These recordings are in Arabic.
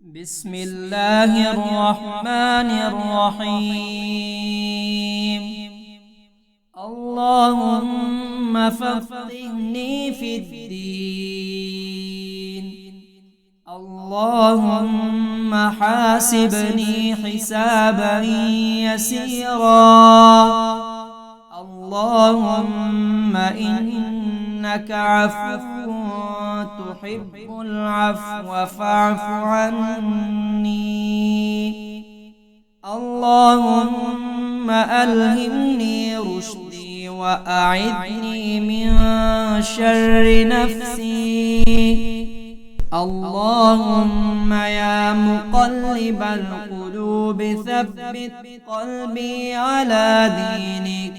بسم الله الرحمن الرحيم. اللهم فقهني في الدين. اللهم حاسبني حسابا يسيرا. اللهم إنك عفو تحب العفو فاعف عني. اللهم ألهمني رشدي وأعذني من شر نفسي. اللهم يا مقلب القلوب ثبت قلبي على دينك.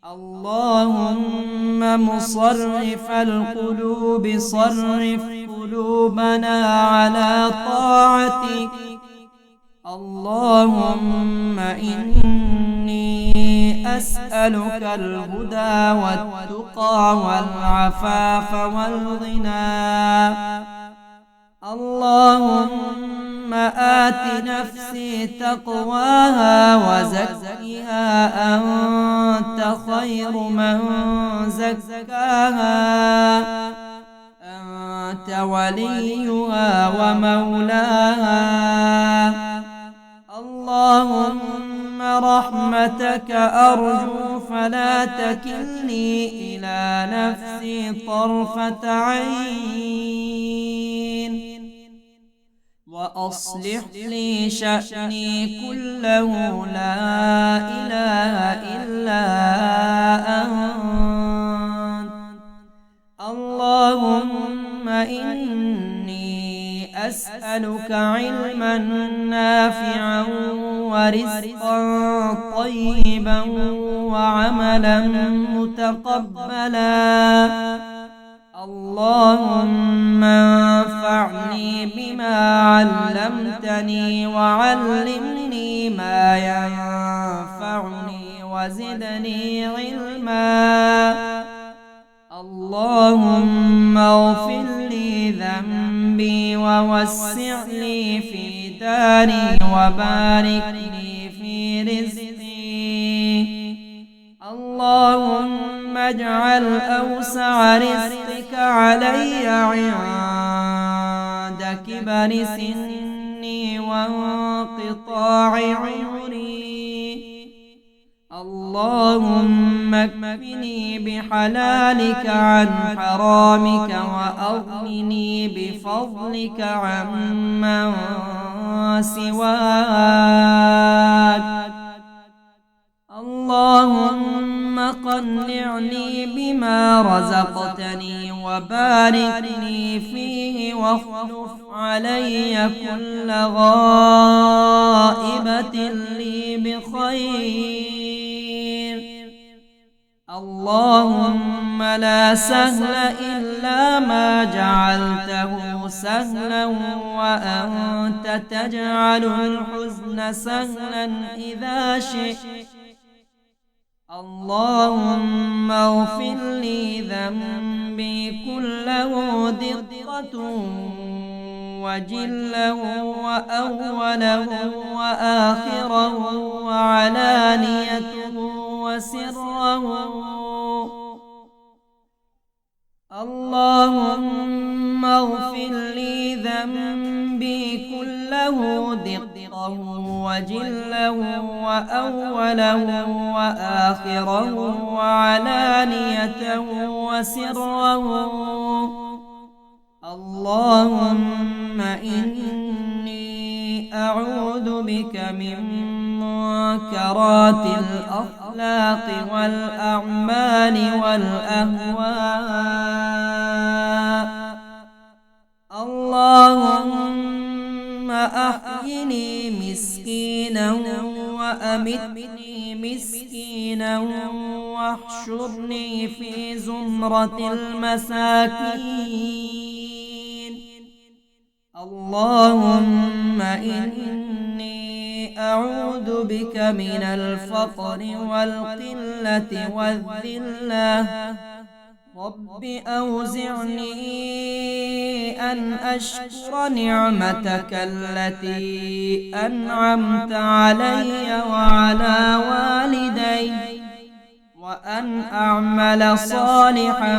اللهم مصرف القلوب صرف قلوبنا على طاعتك. اللهم إني أسألك الهدى والتقى والعفاف والغنى. اللهم آت نفسي تقواها وزكها أنت خير من زكاها. أنت وليها ومولاها. اللهم رحمتك أرجو فلا تكلني إلى نفسي طرفة عين. وأصلح لي شأني كله لا إله إلا أنت. اللهم إني أسألك علما نافعا ورزقا طيبا وعملا متقبلا. اللهم انفعني بما علمتني وعلمني ما ينفعني وزدني علما. اللهم اغفر لي ذنبي ووسع لي في داري وبارك لي في رزقي. اللهم اجعل أوسع رزقك علي عند كبر سني وانقطاع عمري. اللهم اكفني بحلالك عن حرامك وأغنني بفضلك عمن سواك. اللهم قنعني بما رزقتني وبارك لي فيه واخلف علي كل غائبة لي بخير. اللهم لا سهل إلا ما جعلته سهلا وأنت تجعل الحزن سهلا إذا شئت. اللهم اغفر لي ذنبي كله دقة وجله وأوله وآخره وعلانيته وسره. اللهم اغفر لي ذنبي كله دقه وجله وأوله وآخره وعلانيته وسره. اللهم إني أعوذ بك من منكرات الأخلاق والأعمال والأهواء. اللهم أحيني مسكينا وأمتني مسكينا واحشرني في زمرة المساكين. اللهم إني أعوذ بك من الفقر والقلة والذلة رب أوزعني أن أشكر نعمتك التي أنعمت علي وعلى والدي وأن أعمل صالحا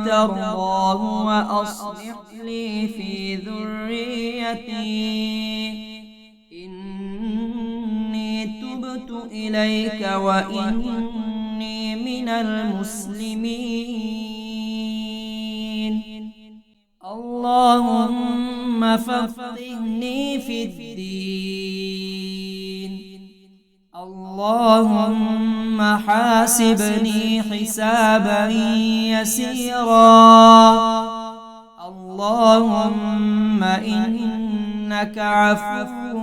ترضاه وأصلح لي في ذريتي إني تبت إليك وإني من المسلمين. اللهم فقهني في الدين. اللهم حاسبني حسابا يسيرا. اللهم إنك عفو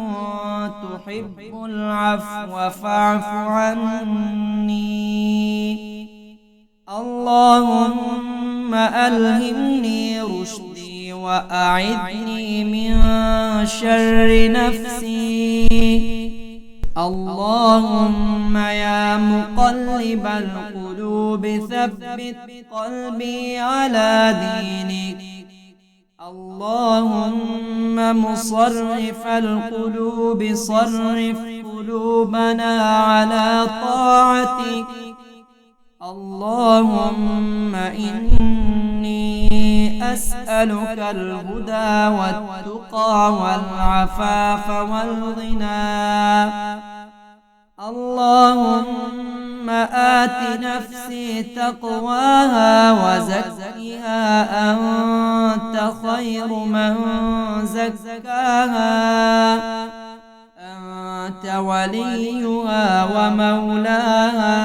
تحب العفو فاعف عني. اللهم ألهمني رشدي وأعذني من شر نفسي. اللهم يا مقلب القلوب ثبت قلبي على دينك. اللهم مصرف القلوب صرف قلوبنا على طاعتك. اللهم إني أسألك الهدى والتقى والعفاف والغنى. اللهم آت نفسي تقواها وزكها أنت خير من زكاها أنت وليها ومولاها.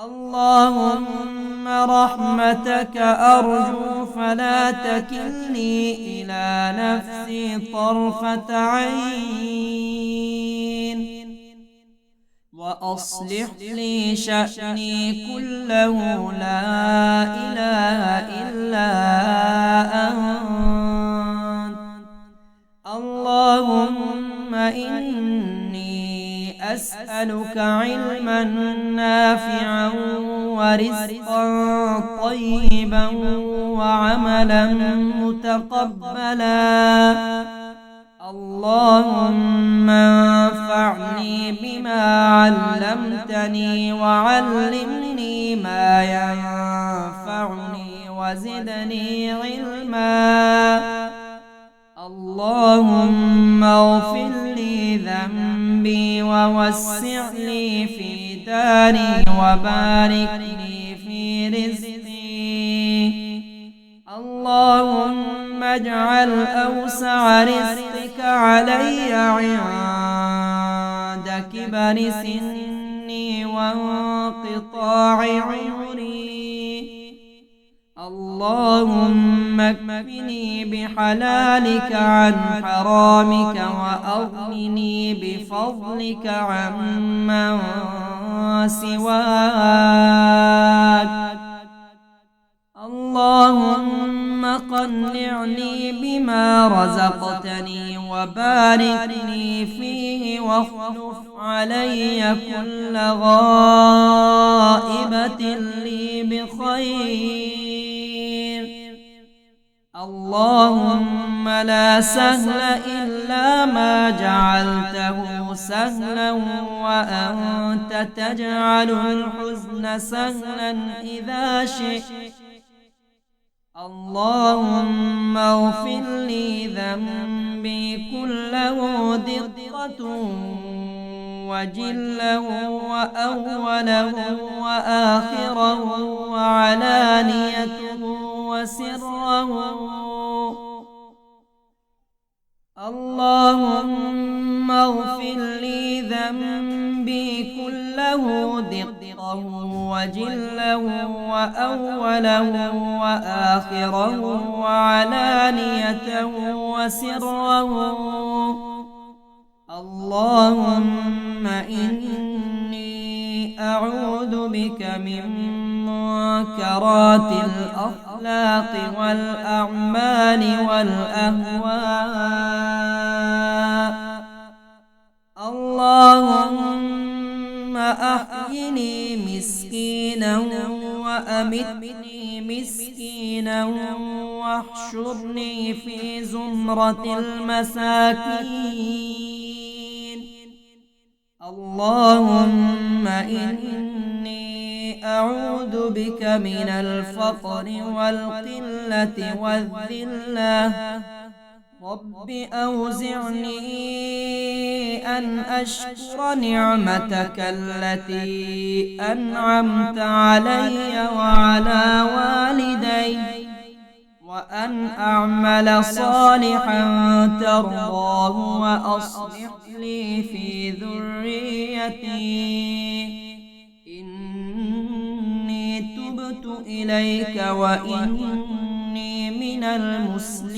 اللهم رحمتك أرجو فلا تكلني إلى نفسي طرفة عين وأصلح لي شأني كله لا إله إلا أنت. اللهم إني أسألك علما نافعا ورزقا طيبا وعملا متقبلا. اللهم انفعني بما علمتني وعلمني ما ينفعني وزدني علما. اللهم اغفر لي ذنبي ووسع لي في داري وبارك لي في رزقي. اللهم اجعل أوسع رزقك علي عند كبر سني وانقطاع عمري. اللهم اكفني بحلالك عن حرامك وأغنني بفضلك عمن سواك. اللهم قنعني بما رزقتني وبارك لي فيه واخلف علي كل غائبة لي بخير. اللهم لا سهل إلا ما جعلته سهلا وأنت تجعل الحزن سهلا إذا شئت. اللهم اغفر لي ذنبي كله دقة وجله وأوله وآخره وعلانيته وسره. اللهم اغفر لي ذنبي كله دقه وجله وأوله وآخره وعلانيته وسره. اللهم إني أعوذ بك من منكرات الأخلاق والأعمال والأهواء. اللهم أحيني مسكينا وأمتني مسكينا واحشرني في زمرة المساكين. اللهم إني أعوذ بك من الفقر والقلة والذلة. رب أوزعني أن أشكر نعمتك التي أنعمت علي وعلى والدي، وأن أعمل صالحا ترضاه وأصلح لي في ذريتي إني تبت إليك وإني من المسلمين.